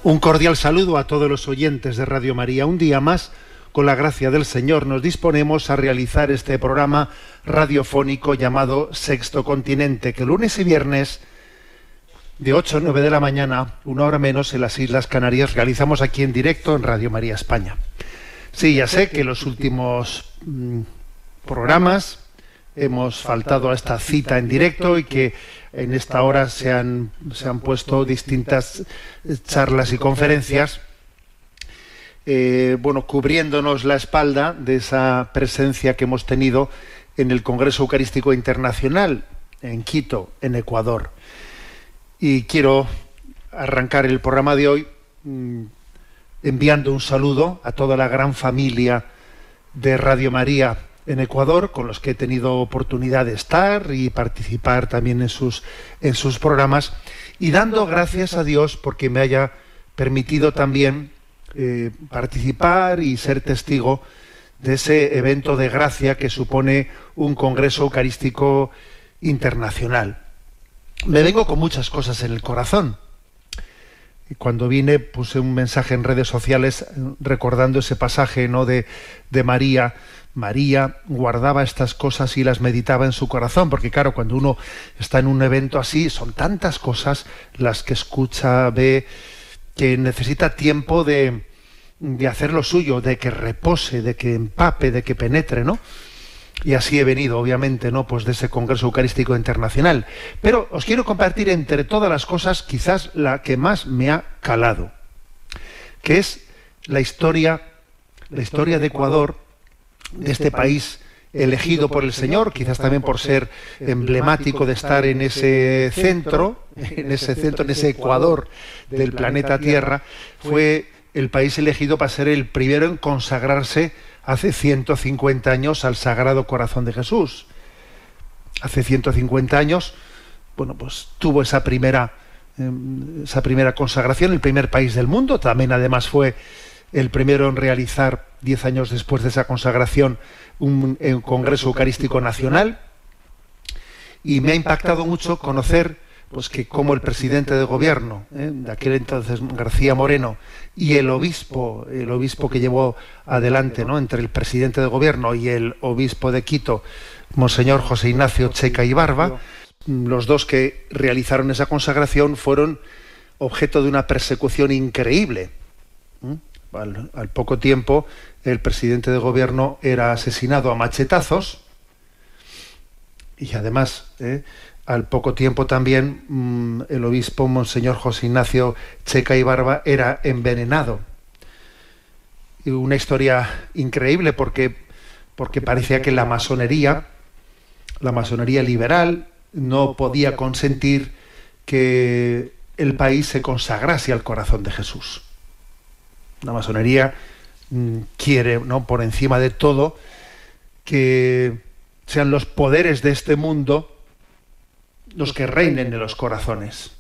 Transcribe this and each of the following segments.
Un cordial saludo a todos los oyentes de Radio María. Un día más, con la gracia del Señor, nos disponemos a realizar este programa radiofónico llamado Sexto Continente, que lunes y viernes, de 8 a 9 de la mañana, una hora menos, en las Islas Canarias, realizamos aquí en directo en Radio María España. Sí, ya sé que los últimos programas hemos faltado a esta cita en directo y que en esta hora se han puesto distintas charlas y conferencias, cubriéndonos la espalda de esa presencia que hemos tenido en el Congreso Eucarístico Internacional en Quito, en Ecuador. Y quiero arrancar el programa de hoy enviando un saludo a toda la gran familia de Radio María en Ecuador, con los que he tenido oportunidad de estar y participar también en sus programas, y dando gracias a Dios porque me haya permitido también participar y ser testigo de ese evento de gracia que supone un Congreso Eucarístico Internacional. Me vengo con muchas cosas en el corazón. Cuando vine puse un mensaje en redes sociales recordando ese pasaje, ¿no?, de María. María guardaba estas cosas y las meditaba en su corazón, porque claro, cuando uno está en un evento así, son tantas cosas las que escucha, ve, que necesita tiempo de hacer lo suyo, de que repose, de que empape, de que penetre, ¿no? Y así he venido, obviamente, ¿no?, pues de ese Congreso Eucarístico Internacional. Pero os quiero compartir entre todas las cosas quizás la que más me ha calado, que es la historia de Ecuador, de este país elegido por el Señor, quizás también por ser emblemático de estar en ese centro, en ese Ecuador del planeta Tierra. Fue el país elegido para ser el primero en consagrarse hace 150 años al Sagrado Corazón de Jesús. Hace 150 años, pues tuvo esa primera consagración, el primer país del mundo. También además fue el primero en realizar, 10 años después de esa consagración, un Congreso Eucarístico Nacional. Y me ha impactado mucho conocer que como el presidente de gobierno, de aquel entonces García Moreno, y el obispo que llevó adelante, ¿no?, entre el presidente de gobierno y el obispo de Quito, Monseñor José Ignacio Checa y Barba, los dos que realizaron esa consagración fueron objeto de una persecución increíble. Al poco tiempo, el presidente de gobierno era asesinado a machetazos, y además, al poco tiempo también, el obispo Monseñor José Ignacio Checa y Barba era envenenado. Y una historia increíble porque parecía que la masonería liberal no podía consentir que el país se consagrase al corazón de Jesús. La masonería quiere, ¿no?, por encima de todo, que sean los poderes de este mundo los que reinen en los corazones.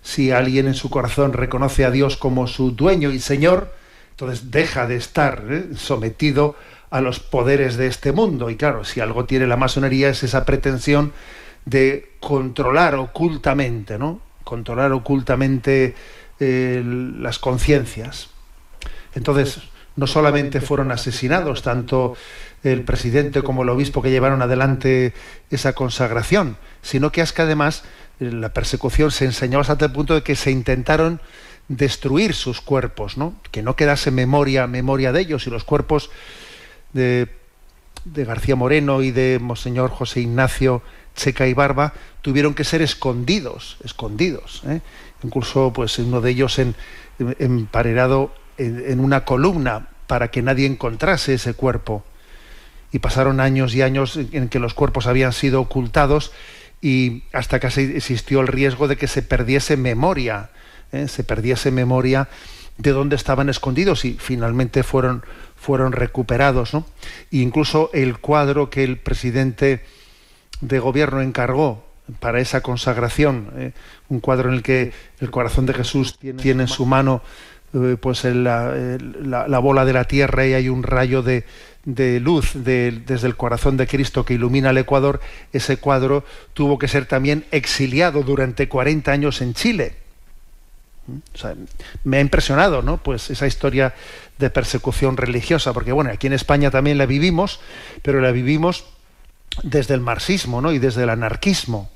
Si alguien en su corazón reconoce a Dios como su dueño y Señor, entonces deja de estar sometido a los poderes de este mundo. Y claro, si algo tiene la masonería es esa pretensión de controlar ocultamente, ¿no?, controlar ocultamente las conciencias. Entonces, no solamente fueron asesinados tanto el presidente como el obispo que llevaron adelante esa consagración, sino que es que además la persecución se enseñó hasta el punto de que se intentaron destruir sus cuerpos, ¿no?, que no quedase memoria de ellos, y los cuerpos de García Moreno y de Monseñor José Ignacio Checa y Barba tuvieron que ser escondidos, incluso uno de ellos emparedado en una columna para que nadie encontrase ese cuerpo. Y pasaron años y años en que los cuerpos habían sido ocultados, y hasta casi existió el riesgo de que se perdiese memoria de dónde estaban escondidos, y finalmente fueron recuperados, ¿no? E incluso el cuadro que el presidente de gobierno encargó para esa consagración, un cuadro en el que el corazón de Jesús tiene en su mano la bola de la tierra, y hay un rayo de luz desde el corazón de Cristo que ilumina el Ecuador. Ese cuadro tuvo que ser también exiliado durante 40 años en Chile. O sea, me ha impresionado, ¿no? Pues esa historia de persecución religiosa, porque bueno, aquí en España también la vivimos, pero la vivimos desde el marxismo, ¿no? Y desde el anarquismo.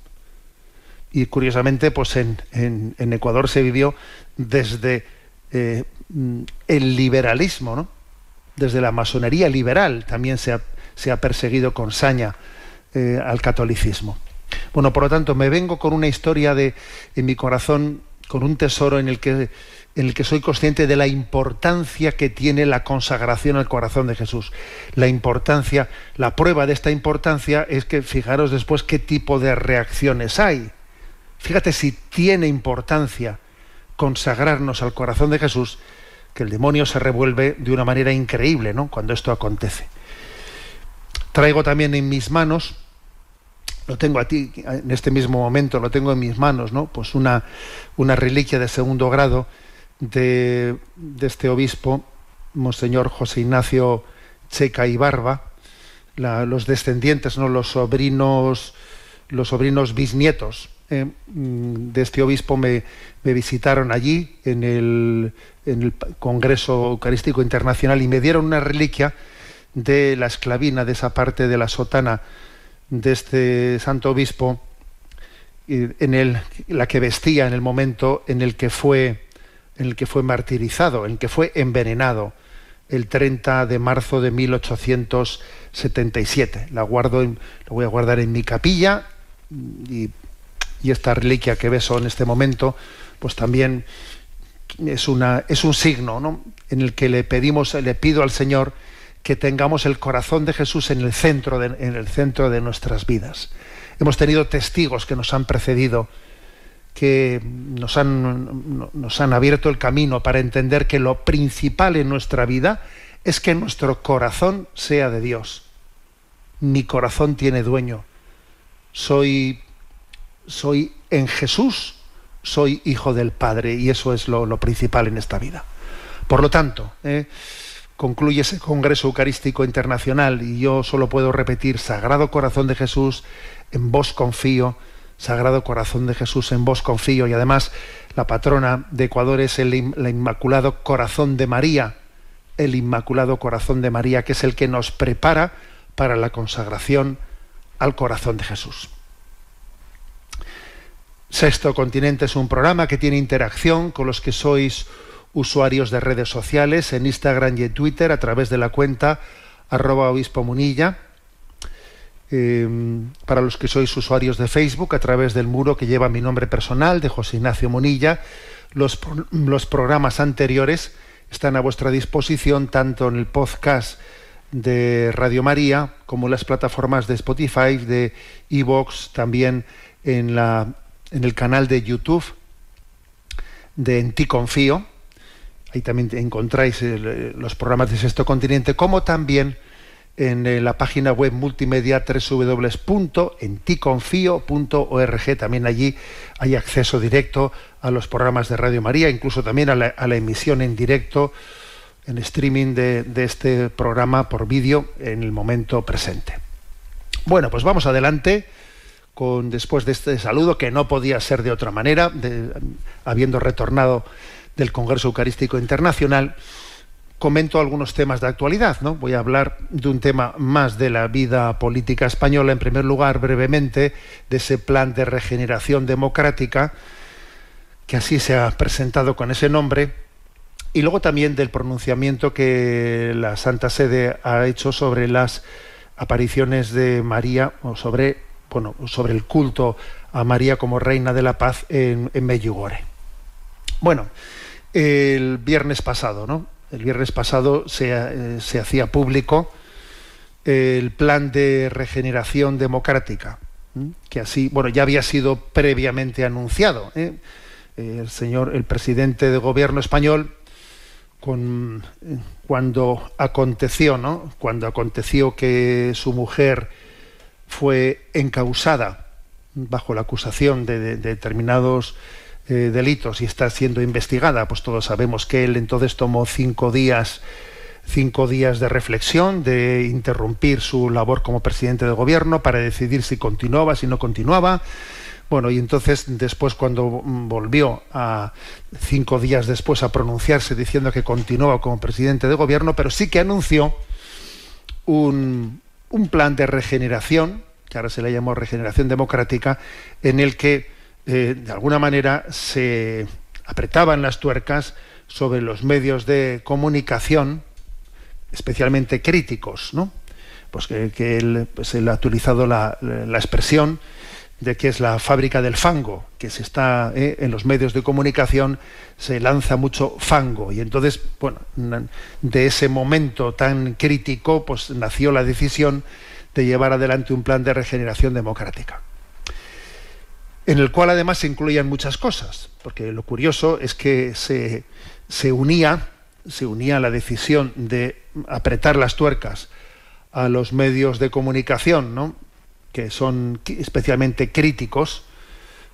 Y curiosamente, pues en Ecuador se vivió desde el liberalismo, ¿no? Desde la masonería liberal también se ha perseguido con saña al catolicismo. Bueno, por lo tanto, me vengo con una historia en mi corazón, con un tesoro en el que soy consciente de la importancia que tiene la consagración al corazón de Jesús. La importancia, la prueba de esta importancia es que fijaros después qué tipo de reacciones hay. Fíjate si tiene importancia consagrarnos al corazón de Jesús, que el demonio se revuelve de una manera increíble, ¿no? Cuando esto acontece. Traigo también en mis manos, lo tengo a ti en este mismo momento, lo tengo en mis manos, ¿no? Pues una reliquia de segundo grado de este obispo, Monseñor José Ignacio Checa y Barba, los descendientes, ¿no? Los sobrinos bisnietos de este obispo me visitaron allí en el Congreso Eucarístico Internacional y me dieron una reliquia de la esclavina, de esa parte de la sotana de este santo obispo, la que vestía en el momento en el que fue martirizado, en el que fue envenenado, el 30 de marzo de 1877. Lo voy a guardar en mi capilla, y esta reliquia que beso en este momento, pues también es un signo, ¿no? En el que le pido al Señor que tengamos el corazón de Jesús en el centro de nuestras vidas. Hemos tenido testigos que nos han precedido, que nos han abierto el camino para entender que lo principal en nuestra vida es que nuestro corazón sea de Dios. Mi corazón tiene dueño. Soy en Jesús, soy hijo del Padre, y eso es lo principal en esta vida. Por lo tanto, concluye ese Congreso Eucarístico Internacional y yo solo puedo repetir: Sagrado Corazón de Jesús, en vos confío. Sagrado Corazón de Jesús, en vos confío. Y además la patrona de Ecuador es el Inmaculado Corazón de María, el Inmaculado Corazón de María, que es el que nos prepara para la consagración al corazón de Jesús. Sexto Continente es un programa que tiene interacción con los que sois usuarios de redes sociales, en Instagram y en Twitter, a través de la cuenta @obispomunilla. Para los que sois usuarios de Facebook, a través del muro que lleva mi nombre personal, de José Ignacio Munilla. Los programas anteriores están a vuestra disposición tanto en el podcast de Radio María como en las plataformas de Spotify, de iVoox, también en el canal de YouTube de En Ti Confío. Ahí también encontráis los programas de Sexto Continente, como también en la página web multimedia www.enticonfio.org. También allí hay acceso directo a los programas de Radio María, incluso también a la emisión en directo, en streaming de este programa por vídeo en el momento presente. Bueno, pues vamos adelante después de este saludo, que no podía ser de otra manera, habiendo retornado del Congreso Eucarístico Internacional. Comento algunos temas de actualidad, ¿no? Voy a hablar de un tema más de la vida política española. En primer lugar, brevemente, de ese plan de regeneración democrática, que así se ha presentado con ese nombre, y luego también del pronunciamiento que la Santa Sede ha hecho sobre las apariciones de María, o sobre el culto a María como Reina de la Paz en Medjugorje. Bueno, el viernes pasado, ¿no? El viernes pasado se hacía público el plan de regeneración democrática, que así, ya había sido previamente anunciado. El presidente de gobierno español, cuando aconteció que su mujer fue encausada bajo la acusación de determinados delitos y está siendo investigada, pues todos sabemos que él entonces tomó 5 días de reflexión, de interrumpir su labor como presidente de gobierno para decidir si continuaba, si no continuaba. Bueno, y entonces después, cuando volvió 5 días después a pronunciarse diciendo que continuaba como presidente de gobierno, pero sí que anunció un plan de regeneración, que ahora se le llamó regeneración democrática, en el que de alguna manera se apretaban las tuercas sobre los medios de comunicación, especialmente críticos, ¿no? Pues que él ha utilizado la expresión de que es la fábrica del fango, que se está en los medios de comunicación se lanza mucho fango, y entonces, bueno, de ese momento tan crítico, pues nació la decisión de llevar adelante un plan de regeneración democrática, en el cual además se incluían muchas cosas, porque lo curioso es que se unía la decisión de apretar las tuercas a los medios de comunicación, ¿no?, que son especialmente críticos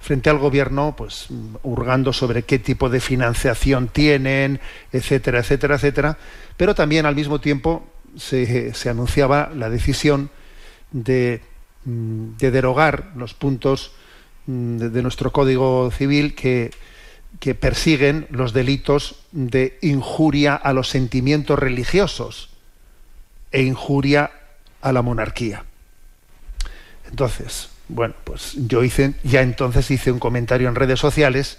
frente al gobierno, pues hurgando sobre qué tipo de financiación tienen, etcétera, etcétera, etcétera, pero también al mismo tiempo se anunciaba la decisión de derogar los puntos de nuestro Código Civil que persiguen los delitos de injuria a los sentimientos religiosos e injuria a la monarquía. Entonces, bueno, pues yo hice un comentario en redes sociales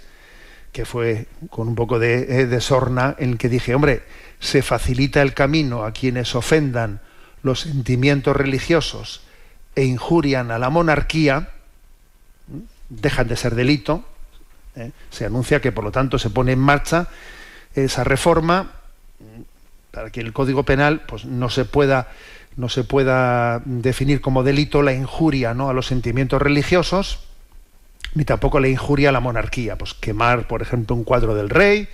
que fue con un poco de sorna, en el que dije, hombre, se facilita el camino a quienes ofendan los sentimientos religiosos e injurian a la monarquía, dejan de ser delito, se anuncia que por lo tanto se pone en marcha esa reforma para que el Código Penal pues no se pueda definir como delito la injuria, ¿no?, a los sentimientos religiosos, ni tampoco la injuria a la monarquía, pues quemar, por ejemplo, un cuadro del rey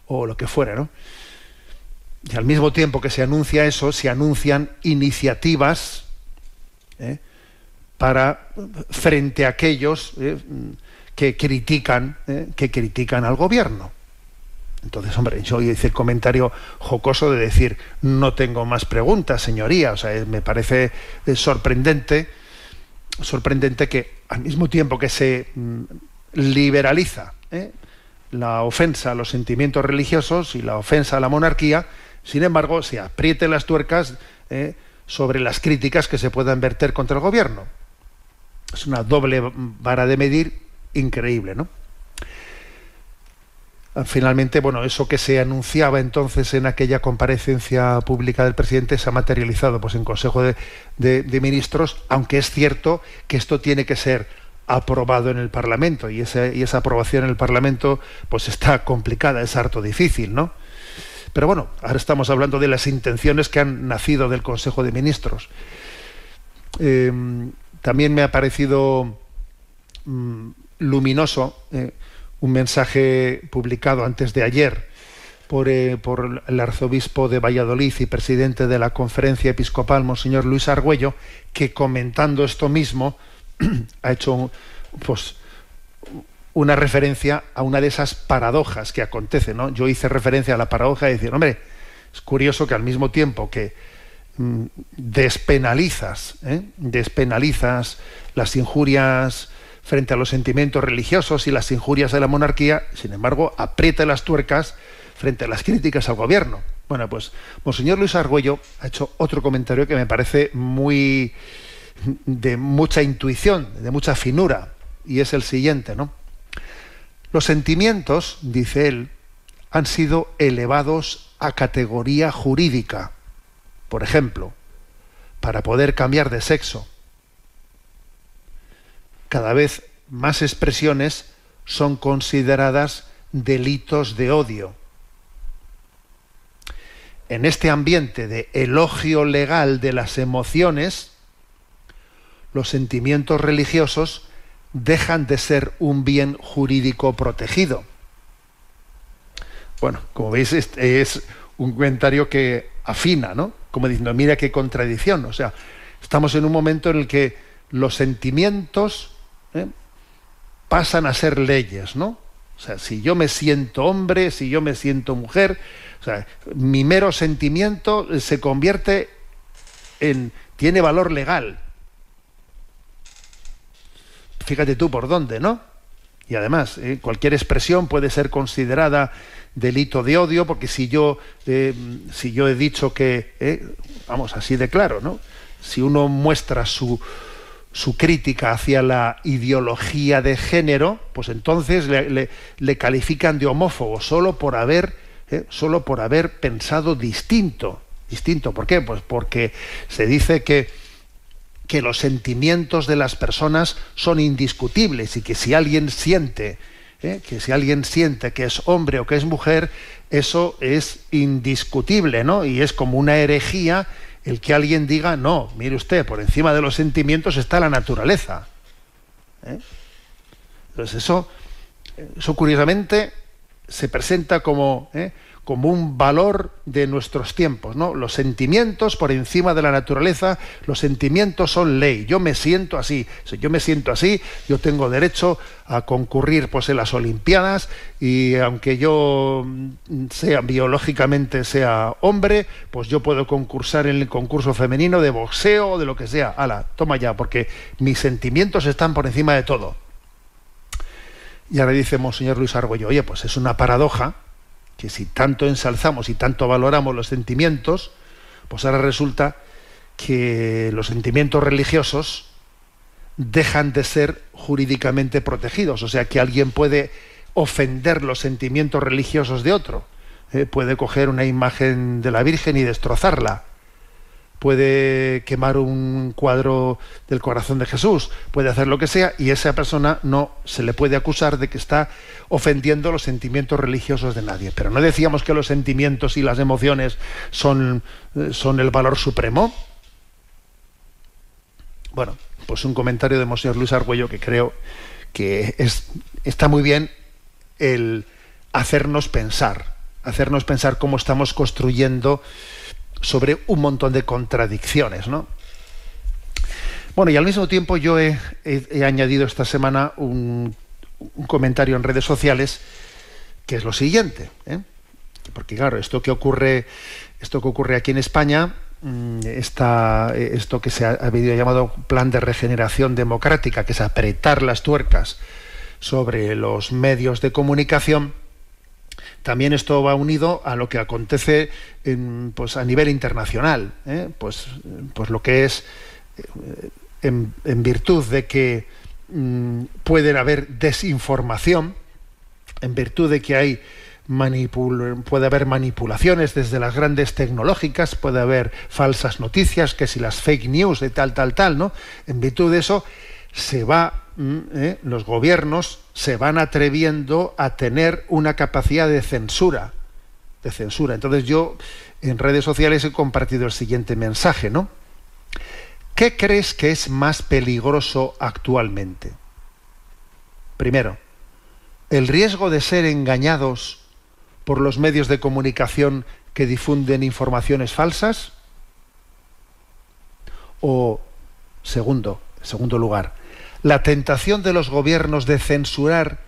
o lo que fuera, ¿no? Y al mismo tiempo que se anuncia eso, se anuncian iniciativas frente a aquellos que critican al gobierno. Entonces, hombre, yo hice el comentario jocoso de decir, no tengo más preguntas, señoría. O sea, me parece sorprendente que al mismo tiempo que se liberaliza la ofensa a los sentimientos religiosos y la ofensa a la monarquía, sin embargo, se aprieten las tuercas sobre las críticas que se puedan verter contra el gobierno. Es una doble vara de medir increíble, ¿no? Finalmente, bueno, eso que se anunciaba entonces en aquella comparecencia pública del presidente se ha materializado pues en Consejo de Ministros, aunque es cierto que esto tiene que ser aprobado en el Parlamento, y esa aprobación en el Parlamento pues está complicada, es harto difícil, ¿no? Pero bueno, ahora estamos hablando de las intenciones que han nacido del Consejo de Ministros. También me ha parecido luminoso un mensaje publicado antes de ayer por el arzobispo de Valladolid y presidente de la Conferencia Episcopal, Monseñor Luis Argüello, que comentando esto mismo ha hecho pues una referencia a una de esas paradojas que acontecen, ¿no? Yo hice referencia a la paradoja de decir, hombre, es curioso que al mismo tiempo que despenalizas las injurias frente a los sentimientos religiosos y las injurias a la monarquía, sin embargo, aprieta las tuercas frente a las críticas al gobierno. Bueno, pues Monseñor Luis Argüello ha hecho otro comentario que me parece de mucha intuición, de mucha finura, y es el siguiente, ¿no? Los sentimientos, dice él, han sido elevados a categoría jurídica. Por ejemplo, para poder cambiar de sexo. Cada vez más expresiones son consideradas delitos de odio. En este ambiente de elogio legal de las emociones, los sentimientos religiosos dejan de ser un bien jurídico protegido. Bueno, como veis, este es un comentario que afina, ¿no? Como diciendo, mira qué contradicción. O sea, estamos en un momento en el que los sentimientos pasan a ser leyes, ¿no? O sea, si yo me siento hombre, si yo me siento mujer, o sea, mi mero sentimiento se convierte tiene valor legal. fíjate tú por dónde, ¿no? Y además, cualquier expresión puede ser considerada delito de odio, porque si yo he dicho que, vamos, así de claro, ¿no? Si uno muestra su crítica hacia la ideología de género, pues entonces le califican de homófobo solo por haber pensado distinto. Distinto, ¿por qué? Pues porque se dice que los sentimientos de las personas son indiscutibles y que si alguien siente que es hombre o que es mujer, eso es indiscutible, ¿no? Y es como una herejía el que alguien diga, no, mire usted, por encima de los sentimientos está la naturaleza. Entonces eso curiosamente se presenta como un valor de nuestros tiempos, ¿no? Los sentimientos por encima de la naturaleza, los sentimientos son ley. Yo me siento así, si yo me siento así, yo tengo derecho a concurrir, pues, en las Olimpiadas, y aunque yo biológicamente sea hombre, pues yo puedo concursar en el concurso femenino de boxeo o de lo que sea. Hala, toma ya, porque mis sentimientos están por encima de todo. Y ahora dice Monseñor Luis Argüello, oye, pues es una paradoja que si tanto ensalzamos y tanto valoramos los sentimientos, pues ahora resulta que los sentimientos religiosos dejan de ser jurídicamente protegidos. O sea, que alguien puede ofender los sentimientos religiosos de otro. Puede coger una imagen de la Virgen y destrozarla. Puede quemar un cuadro del corazón de Jesús, puede hacer lo que sea, y esa persona no se le puede acusar de que está ofendiendo los sentimientos religiosos de nadie. Pero ¿no decíamos que los sentimientos y las emociones son el valor supremo? Bueno, pues un comentario de Monseñor Luis Argüello que creo que está muy bien, el hacernos pensar cómo estamos construyendo sobre un montón de contradicciones, ¿no? Bueno, y al mismo tiempo yo he añadido esta semana un comentario en redes sociales, que es lo siguiente, porque claro, esto que ocurre aquí en España, esto que se ha habido llamado plan de regeneración democrática, que es apretar las tuercas sobre los medios de comunicación, también esto va unido a lo que acontece pues a nivel internacional, pues lo que es en virtud de que puede haber desinformación, en virtud de que puede haber manipulaciones desde las grandes tecnológicas, puede haber falsas noticias, que si las fake news de tal, ¿no? En virtud de eso los gobiernos se van atreviendo a tener una capacidad de censura. Entonces yo en redes sociales he compartido el siguiente mensaje, ¿no? ¿Qué crees que es más peligroso actualmente? Primero, el riesgo de ser engañados por los medios de comunicación que difunden informaciones falsas. O, en segundo lugar, la tentación de los gobiernos de censurar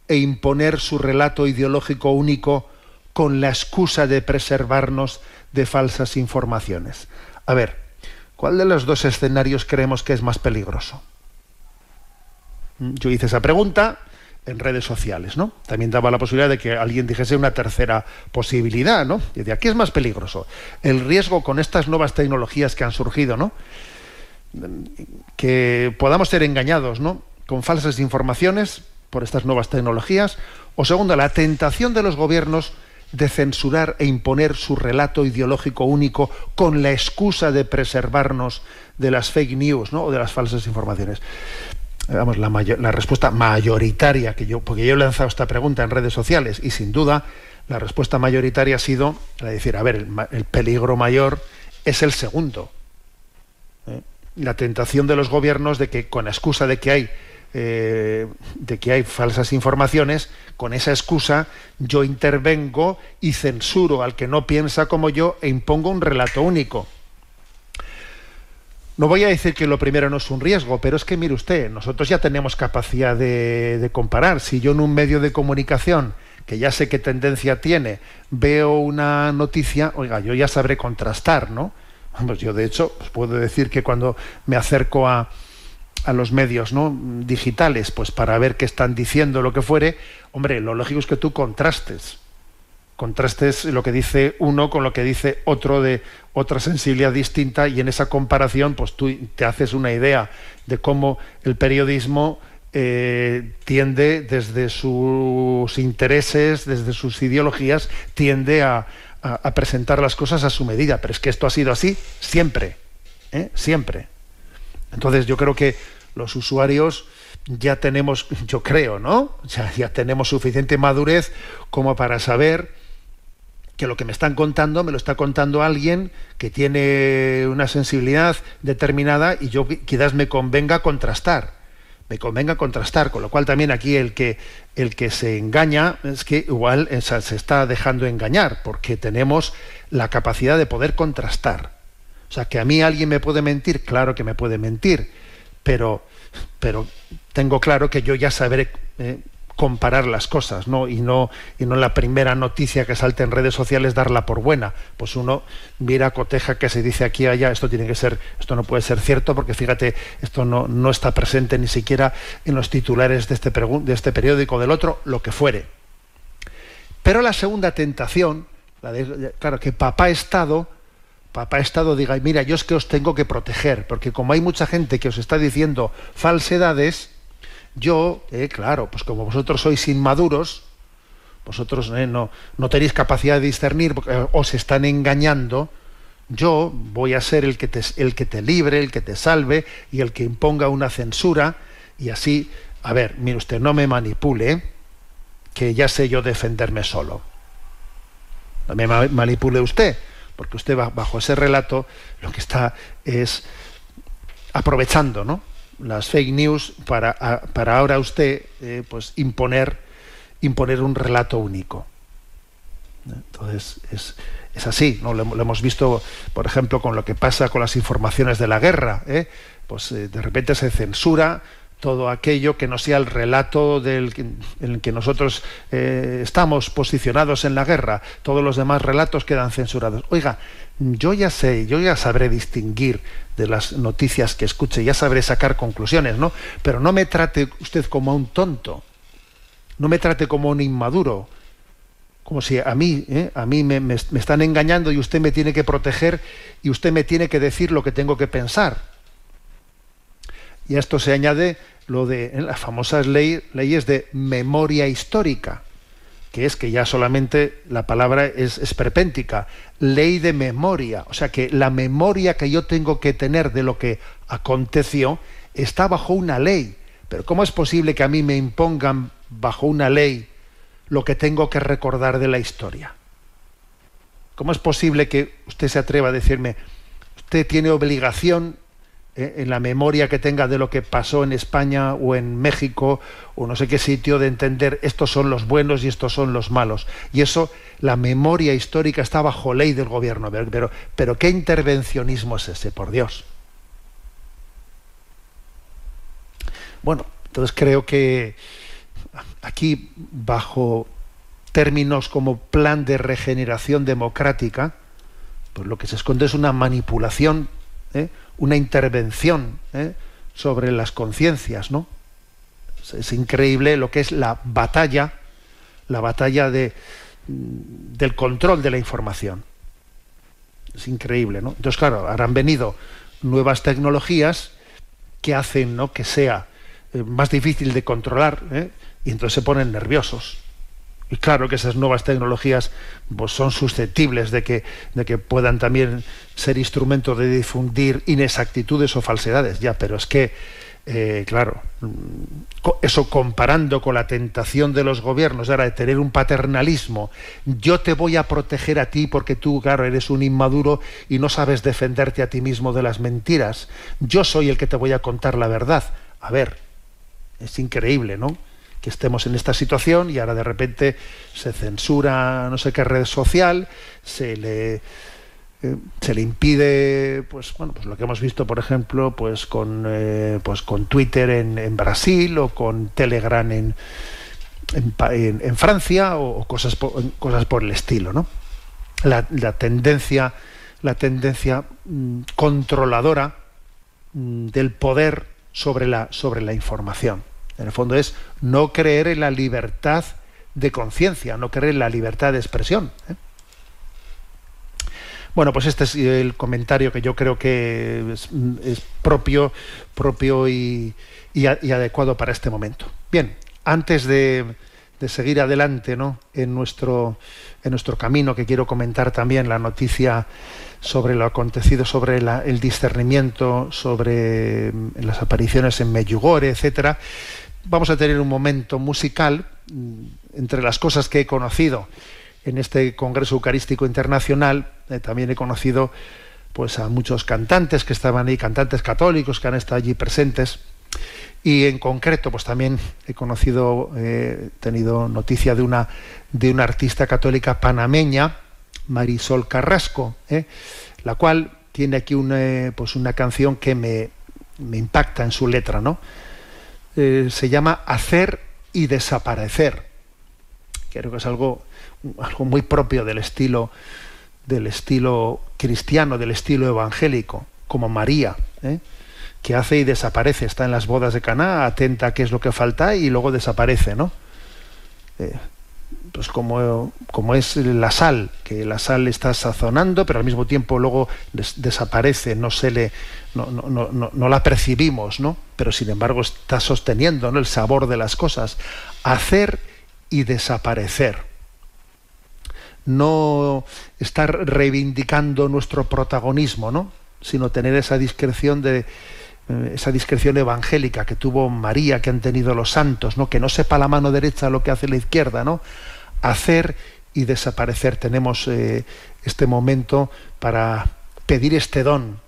e imponer su relato ideológico único con la excusa de preservarnos de falsas informaciones. A ver, ¿cuál de los dos escenarios creemos que es más peligroso? Yo hice esa pregunta en redes sociales, ¿no? También daba la posibilidad de que alguien dijese una tercera posibilidad, ¿no? Y decía, ¿qué es más peligroso? El riesgo con estas nuevas tecnologías que han surgido, ¿no? Que podamos ser engañados, ¿no?, con falsas informaciones por estas nuevas tecnologías. O segundo, la tentación de los gobiernos de censurar e imponer su relato ideológico único con la excusa de preservarnos de las fake news, ¿no?, o de las falsas informaciones. Vamos, la respuesta mayoritaria porque yo he lanzado esta pregunta en redes sociales, y sin duda la respuesta mayoritaria ha sido la de decir, a ver, el peligro mayor es el segundo. La tentación de los gobiernos de que, con la excusa de que hay falsas informaciones, con esa excusa yo intervengo y censuro al que no piensa como yo e impongo un relato único. No voy a decir que lo primero no es un riesgo, pero es que, mire usted, nosotros ya tenemos capacidad de comparar. Si yo en un medio de comunicación, que ya sé qué tendencia tiene, veo una noticia, oiga, yo ya sabré contrastar, ¿no? Pues yo, de hecho, pues puedo decir que cuando me acerco a a los medios, ¿no?, digitales, pues para ver qué están diciendo, lo que fuere, hombre, lo lógico es que tú contrastes lo que dice uno con lo que dice otro de otra sensibilidad distinta, y en esa comparación pues tú te haces una idea de cómo el periodismo tiende, desde sus intereses, desde sus ideologías, tiende a presentar las cosas a su medida. Pero es que esto ha sido así siempre, siempre. Entonces yo creo que los usuarios ya tenemos, yo creo, ¿no?, ya tenemos suficiente madurez como para saber que lo que me están contando me lo está contando alguien que tiene una sensibilidad determinada, y yo quizás me convenga contrastar, con lo cual también aquí el que se engaña es que igual se está dejando engañar, porque tenemos la capacidad de poder contrastar. O sea, que a mí alguien me puede mentir, claro que me puede mentir, pero tengo claro que yo ya sabré comparar las cosas, ¿no? Y no la primera noticia que salte en redes sociales darla por buena. Pues uno mira, coteja qué se dice aquí y allá, esto no puede ser cierto, porque fíjate, esto no está presente ni siquiera en los titulares de este periódico, del otro, lo que fuere. Pero la segunda tentación, claro, que papá Estado diga, mira, yo es que os tengo que proteger, porque como hay mucha gente que os está diciendo falsedades, yo, claro, pues como vosotros sois inmaduros, vosotros no tenéis capacidad de discernir, porque os están engañando, yo voy a ser el que te libre, el que te salve, y el que imponga una censura, y así, a ver, mire usted, no me manipule, que ya sé yo defenderme solo. No me manipule usted, porque usted bajo ese relato lo que está es aprovechando, ¿no?, las fake news para ahora usted pues imponer un relato único. Entonces es así, ¿no? Lo hemos visto, por ejemplo, con lo que pasa con las informaciones de la guerra, pues de repente se censura todo aquello que no sea el relato en el que nosotros estamos posicionados en la guerra. Todos los demás relatos quedan censurados. Oiga, yo ya sabré distinguir de las noticias que escuche, ya sabré sacar conclusiones, ¿no? Pero no me trate usted como a un tonto, no me trate como a un inmaduro, como si a mí me están engañando y usted me tiene que proteger y usted me tiene que decir lo que tengo que pensar. Y a esto se añade lo de las famosas leyes de memoria histórica, que es que ya solamente la palabra es esperpéntica, ley de memoria, o sea que la memoria que yo tengo que tener de lo que aconteció está bajo una ley. Pero ¿cómo es posible que a mí me impongan bajo una ley lo que tengo que recordar de la historia? ¿Cómo es posible que usted se atreva a decirme, usted tiene obligación en la memoria que tenga de lo que pasó en España o en México o no sé qué sitio, de entender estos son los buenos y estos son los malos? Y eso, la memoria histórica está bajo ley del gobierno. Pero ¿qué intervencionismo es ese, por Dios? Bueno, entonces creo que aquí, bajo términos como plan de regeneración democrática, pues lo que se esconde es una manipulación, una intervención sobre las conciencias, ¿no? Es increíble lo que es la batalla del control de la información. Es increíble, ¿no? Entonces, claro, ahora han venido nuevas tecnologías que hacen, ¿no?, que sea más difícil de controlar, y entonces se ponen nerviosos. Y claro que esas nuevas tecnologías pues son susceptibles de que puedan también ser instrumento de difundir inexactitudes o falsedades, ya, pero es que, claro, eso comparando con la tentación de los gobiernos ahora de tener un paternalismo, yo te voy a proteger a ti porque tú, claro, eres un inmaduro y no sabes defenderte a ti mismo de las mentiras, yo soy el que te voy a contar la verdad. A ver, es increíble, ¿no?, que estemos en esta situación y ahora de repente se censura no sé qué red social, se le impide, pues lo que hemos visto, por ejemplo, pues con Twitter en Brasil, o con Telegram en Francia, o cosas por el estilo, ¿no? La tendencia controladora del poder sobre la información. En el fondo es no creer en la libertad de conciencia, no creer en la libertad de expresión. Bueno, pues este es el comentario que yo creo que es propio y adecuado para este momento. Bien, antes de seguir adelante, ¿no?, en nuestro camino, que quiero comentar también la noticia sobre lo acontecido, sobre el discernimiento, sobre las apariciones en Medjugorje, etcétera. Vamos a tener un momento musical. Entre las cosas que he conocido en este Congreso Eucarístico Internacional, también he conocido pues a muchos cantantes que estaban ahí, cantantes católicos que han estado allí presentes, y en concreto pues también he tenido noticia de una artista católica panameña, Marisol Carrasco, la cual tiene aquí una canción que me impacta en su letra, ¿no? Se llama Hacer y Desaparecer. Creo que es algo muy propio del estilo cristiano, del estilo evangélico, como María, que hace y desaparece, está en las bodas de Caná, atenta a qué es lo que falta y luego desaparece, ¿no? Pues como es la sal, que la sal está sazonando, pero al mismo tiempo luego desaparece, no la percibimos, ¿no? Pero sin embargo está sosteniendo, ¿no?, el sabor de las cosas. Hacer y desaparecer. No estar reivindicando nuestro protagonismo, ¿no?, sino tener esa discreción evangélica que tuvo María, que han tenido los santos, ¿no?, que no sepa la mano derecha lo que hace la izquierda, ¿no? Hacer y desaparecer. Tenemos este momento para pedir este don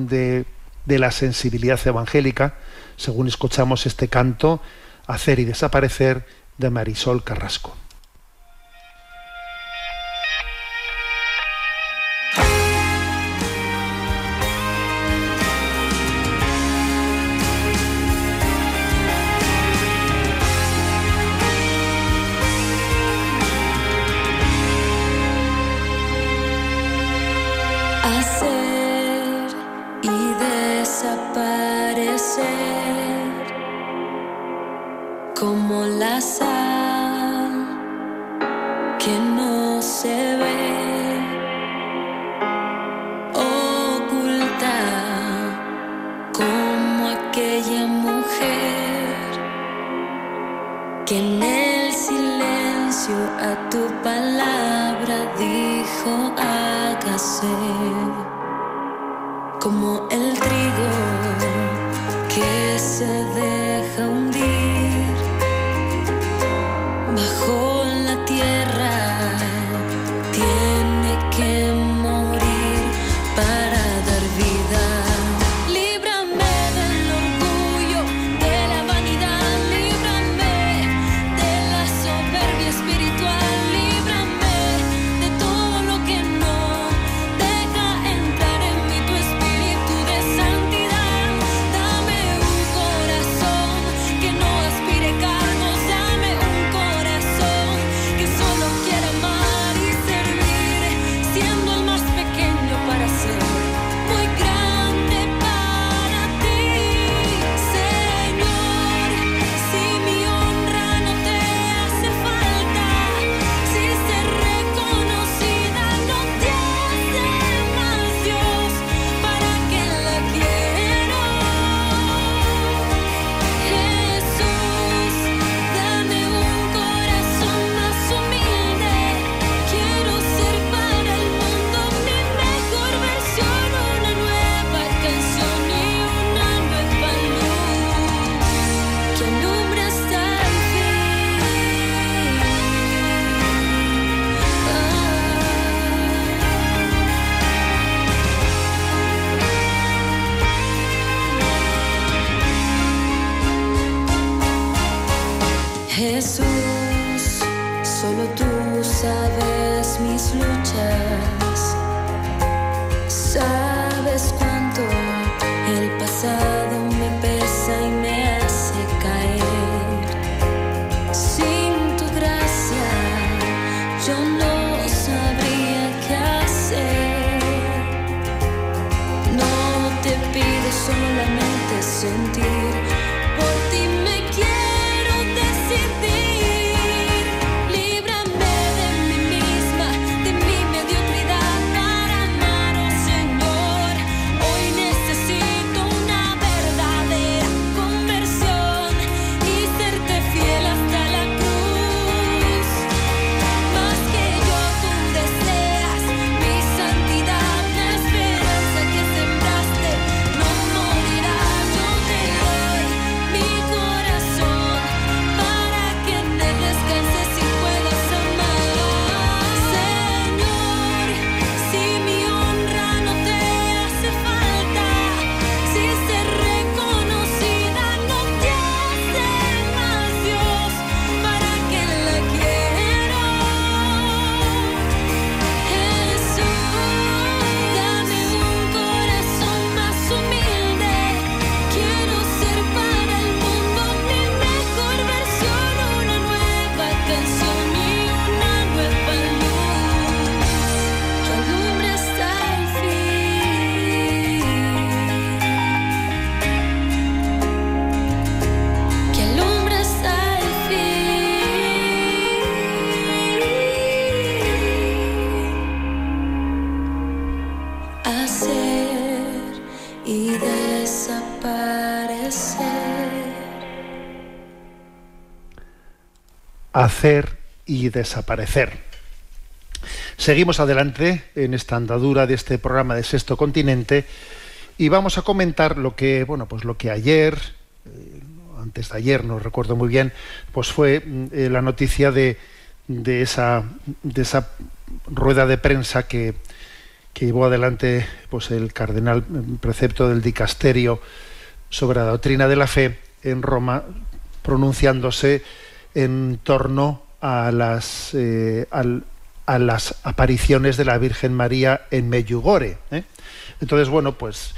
de la sensibilidad evangélica, según escuchamos este canto, Hacer y Desaparecer, de Marisol Carrasco. Hacer y desaparecer como la sal que no se ve, oculta como aquella mujer que en el silencio a tu palabra dijo hágase, como el trigo que se deja hundir bajo la tierra, tiene que morir para dar vida. Líbrame del orgullo, de la vanidad, líbrame de la soberbia espiritual, líbrame de todo lo que no deja entrar en mí tu espíritu de santidad. Dame un corazón que no aspire cargos, dame un corazón sentir. Por ti me quiero decidir. Líbrame de mí misma, de mi mediocridad para amar, oh Señor. Hoy necesito una verdadera conversión y serte fiel hasta la cruz. Más que yo tú deseas mi santidad, la esperanza que sembraste no morirá. Yo te doy mi corazón para que en él descanses y puedas amar. Señor, si mi honra no te hace falta, si ser reconocida no te hace más, Dios, ¿para qué la quiero? Jesús, dame un corazón más humilde. Quiero ser para el mundo mi mejor versión, una nueva canción y una nueva luz que alumbre hasta el fin, que alumbre hasta el fin. Hacer y desaparecer. Hacer y desaparecer. Seguimos adelante en esta andadura de este programa de Sexto Continente y vamos a comentar lo que, bueno, pues lo que ayer, antes de ayer, no recuerdo muy bien, pues fue la noticia de esa rueda de prensa que llevó adelante pues el cardenal precepto del dicasterio sobre la doctrina de la fe en Roma, pronunciándose en torno a las apariciones de la Virgen María en Medjugorje, ¿eh? Entonces, bueno, pues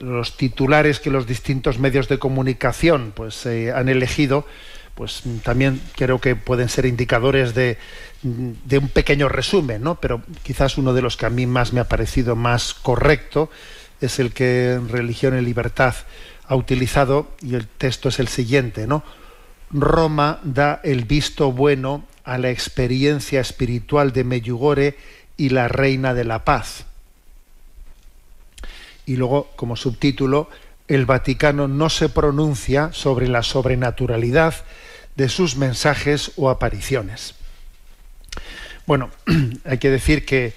los titulares que los distintos medios de comunicación pues han elegido, pues también creo que pueden ser indicadores de un pequeño resumen, ¿no? Pero quizás uno de los que a mí más me ha parecido más correcto es el que Religión y Libertad ha utilizado, y el texto es el siguiente, ¿no? Roma da el visto bueno a la experiencia espiritual de Medjugorje y la Reina de la Paz. Y luego, como subtítulo, el Vaticano no se pronuncia sobre la sobrenaturalidad de sus mensajes o apariciones. Bueno, hay que decir que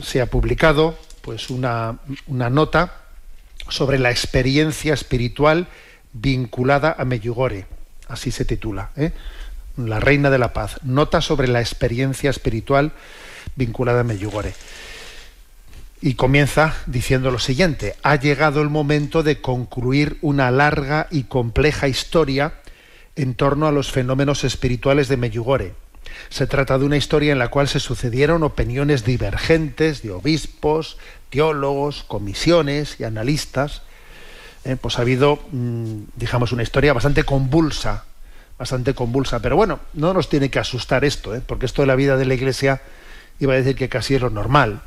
se ha publicado pues una nota sobre la experiencia espiritual vinculada a Medjugorje, así se titula, La Reina de la Paz, nota sobre la experiencia espiritual vinculada a Medjugorje. Y comienza diciendo lo siguiente: ha llegado el momento de concluir una larga y compleja historia en torno a los fenómenos espirituales de Medjugorje. Se trata de una historia en la cual se sucedieron opiniones divergentes de obispos, teólogos, comisiones y analistas. Pues ha habido, digamos, una historia bastante convulsa, pero bueno, no nos tiene que asustar esto, porque esto de la vida de la Iglesia iba a decir que casi es lo normal.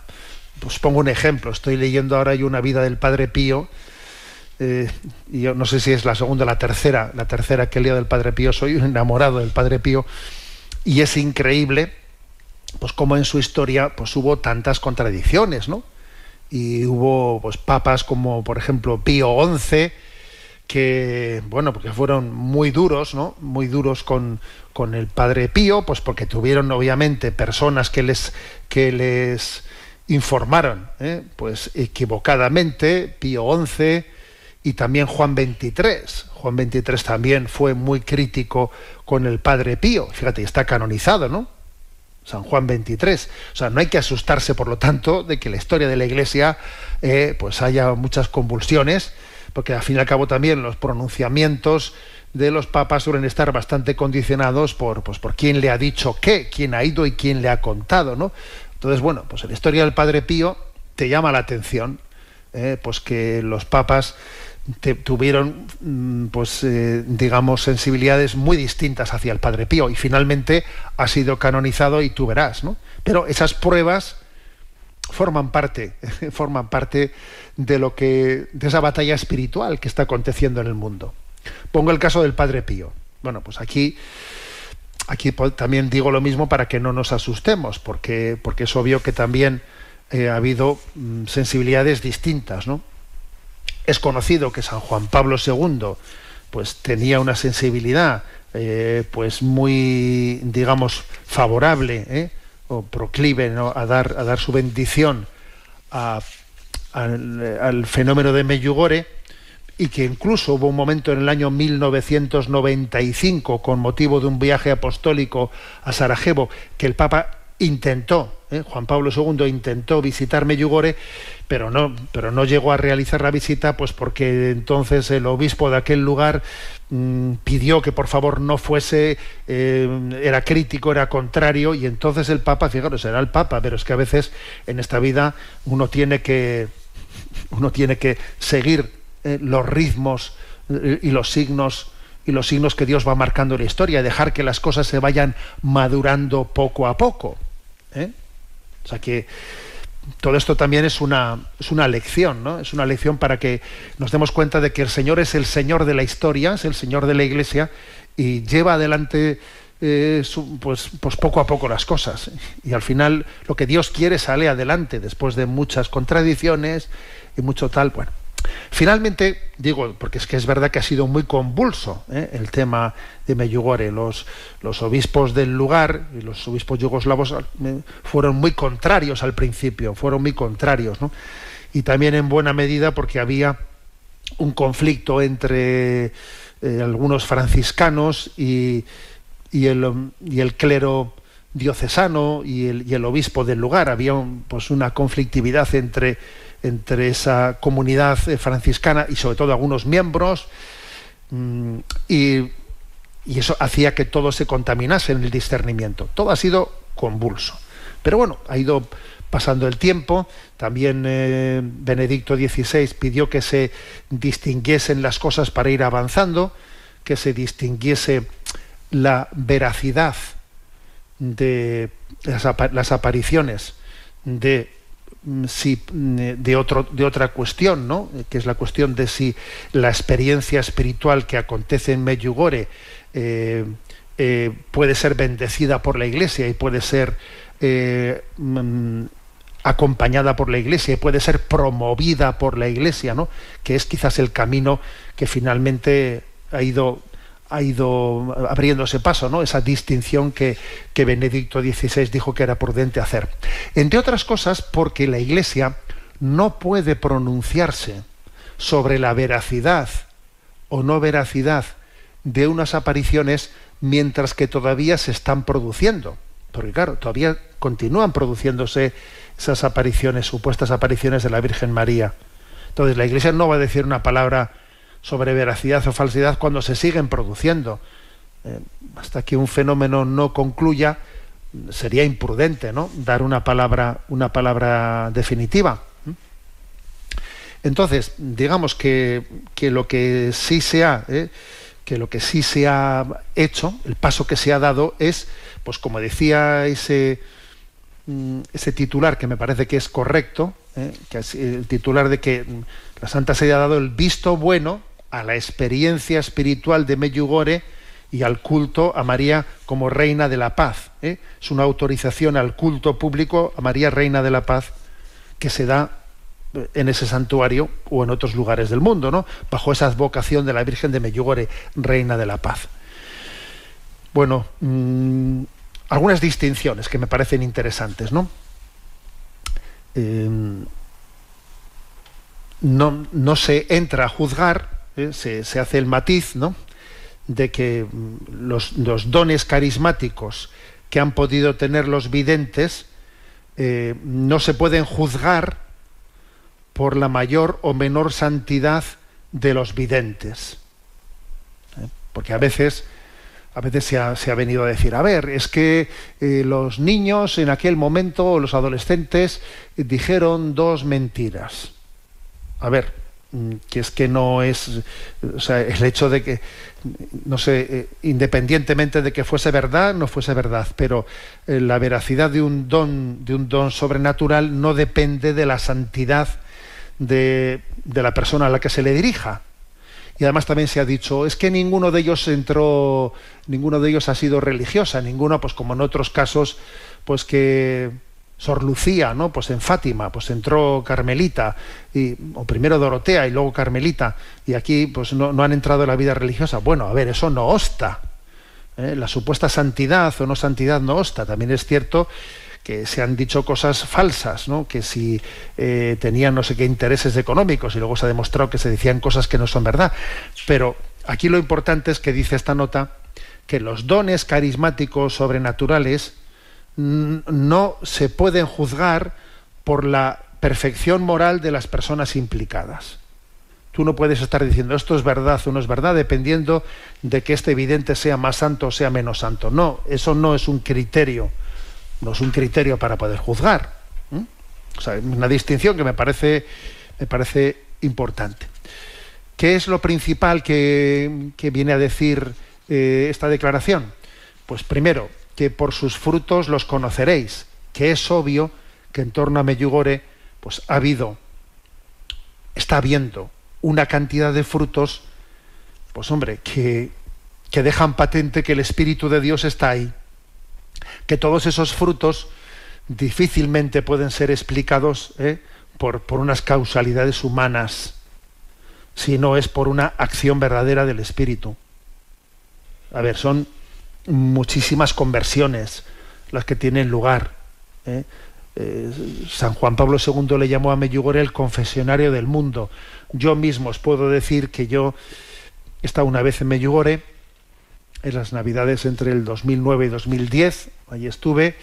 Pues pongo un ejemplo, estoy leyendo ahora yo una vida del Padre Pío, y yo no sé si es la segunda o la tercera que he leído del Padre Pío, soy un enamorado del Padre Pío, y es increíble pues cómo en su historia pues hubo tantas contradicciones, ¿no? Y hubo pues papas como por ejemplo Pío XI, que bueno, porque fueron muy duros, ¿no? Muy duros con el Padre Pío, pues porque tuvieron obviamente personas que les informaron, pues equivocadamente, Pío XI y también Juan XXIII. Juan XXIII también fue muy crítico con el Padre Pío. Fíjate, está canonizado, ¿no? San Juan XXIII. O sea, no hay que asustarse, por lo tanto, de que la historia de la Iglesia pues haya muchas convulsiones, porque al fin y al cabo también los pronunciamientos de los papas suelen estar bastante condicionados por quién le ha dicho qué, quién ha ido y quién le ha contado, ¿no? Entonces, bueno, pues en la historia del Padre Pío te llama la atención, pues que los papas tuvieron, digamos, sensibilidades muy distintas hacia el Padre Pío, y finalmente ha sido canonizado y tú verás, ¿no? Pero esas pruebas forman parte, forman parte de esa batalla espiritual que está aconteciendo en el mundo. Pongo el caso del Padre Pío. Bueno, pues aquí también digo lo mismo para que no nos asustemos, porque es obvio que también ha habido sensibilidades distintas, ¿no? Es conocido que San Juan Pablo II pues tenía una sensibilidad pues muy, digamos, favorable, o proclive, ¿no?, a dar su bendición al fenómeno de Medjugorje, y que incluso hubo un momento en el año 1995, con motivo de un viaje apostólico a Sarajevo, que el Papa intentó, Juan Pablo II intentó visitar Medjugorje, pero no llegó a realizar la visita, pues porque entonces el obispo de aquel lugar pidió que por favor no fuese, era crítico, era contrario, y entonces el Papa, fijaros, era el Papa, pero es que a veces en esta vida uno tiene que seguir los ritmos y los signos que Dios va marcando en la historia, dejar que las cosas se vayan madurando poco a poco, O sea que todo esto también es una lección, ¿no? Es una lección para que nos demos cuenta de que el Señor es el Señor de la historia, es el Señor de la Iglesia, y lleva adelante pues poco a poco las cosas, y al final lo que Dios quiere sale adelante después de muchas contradicciones y mucho tal. Bueno, finalmente, digo, porque es que es verdad que ha sido muy convulso el tema de Medjugorje. Los obispos del lugar y los obispos yugoslavos fueron muy contrarios al principio, ¿no? Y también en buena medida porque había un conflicto entre algunos franciscanos y el clero diocesano y el obispo del lugar. Había pues una conflictividad entre esa comunidad franciscana y sobre todo algunos miembros, y eso hacía que todo se contaminase en el discernimiento. Todo ha sido convulso, pero bueno, ha ido pasando el tiempo. También Benedicto XVI pidió que se distinguiesen las cosas para ir avanzando, que se distinguiese la veracidad de las apariciones de otra cuestión, ¿no?, que es la cuestión de si la experiencia espiritual que acontece en Medjugorje puede ser bendecida por la Iglesia y puede ser acompañada por la Iglesia y puede ser promovida por la Iglesia, ¿no?, que es quizás el camino que finalmente ha ido abriéndose paso, ¿no?, esa distinción que Benedicto XVI dijo que era prudente hacer. Entre otras cosas porque la Iglesia no puede pronunciarse sobre la veracidad o no veracidad de unas apariciones mientras que todavía se están produciendo. Porque claro, todavía continúan produciéndose esas apariciones, supuestas apariciones de la Virgen María. Entonces la Iglesia no va a decir una palabra sobre veracidad o falsidad cuando se siguen produciendo. Hasta que un fenómeno no concluya, sería imprudente, ¿no?, dar una palabra definitiva. Entonces, digamos que lo que sí se ha hecho, el paso que se ha dado es, pues como decía ese titular, que me parece que es correcto, que es el titular de que la Santa Sede ha dado el visto bueno a la experiencia espiritual de Medjugorje y al culto a María como Reina de la Paz. Es una autorización al culto público a María Reina de la Paz que se da en ese santuario o en otros lugares del mundo, ¿no?, bajo esa advocación de la Virgen de Medjugorje, Reina de la Paz. Bueno, algunas distinciones que me parecen interesantes, ¿no? No se entra a juzgar, se hace el matiz, ¿no?, de que los dones carismáticos que han podido tener los videntes no se pueden juzgar por la mayor o menor santidad de los videntes. Porque a veces se ha venido a decir, a ver, es que los niños en aquel momento, los adolescentes, dijeron 2 mentiras. A ver, que es que no es, o sea, el hecho de que, no sé, independientemente de que fuese verdad, no fuese verdad, pero la veracidad de un don sobrenatural no depende de la santidad de la persona a la que se le dirija. Y además también se ha dicho, es que ninguno de ellos ha sido religiosa, ninguno, pues como en otros casos, pues que Sor Lucía, ¿no? Pues en Fátima, pues entró Carmelita, o primero Dorotea y luego Carmelita, y aquí pues no han entrado en la vida religiosa. Bueno, a ver, eso no obsta. La supuesta santidad o no santidad no obsta. También es cierto que se han dicho cosas falsas, ¿no? Que si tenían no sé qué intereses económicos, y luego se ha demostrado que se decían cosas que no son verdad. Pero aquí lo importante es que dice esta nota que los dones carismáticos sobrenaturales no se pueden juzgar por la perfección moral de las personas implicadas. Tú no puedes estar diciendo esto es verdad o no es verdad dependiendo de que este vidente sea más santo o sea menos santo. No, eso no es un criterio. No es un criterio para poder juzgar. O sea, una distinción que me parece importante. ¿Qué es lo principal que viene a decir esta declaración? Pues primero, que por sus frutos los conoceréis, que es obvio que en torno a Medjugorje pues está habiendo una cantidad de frutos, pues hombre, que dejan patente que el Espíritu de Dios está ahí, que todos esos frutos difícilmente pueden ser explicados por unas causalidades humanas, si no es por una acción verdadera del Espíritu. A ver, son muchísimas conversiones las que tienen lugar. San Juan Pablo II le llamó a Medjugorje el confesionario del mundo. Yo mismo os puedo decir que yo he estado una vez en Medjugorje, en las Navidades entre el 2009 y 2010, allí estuve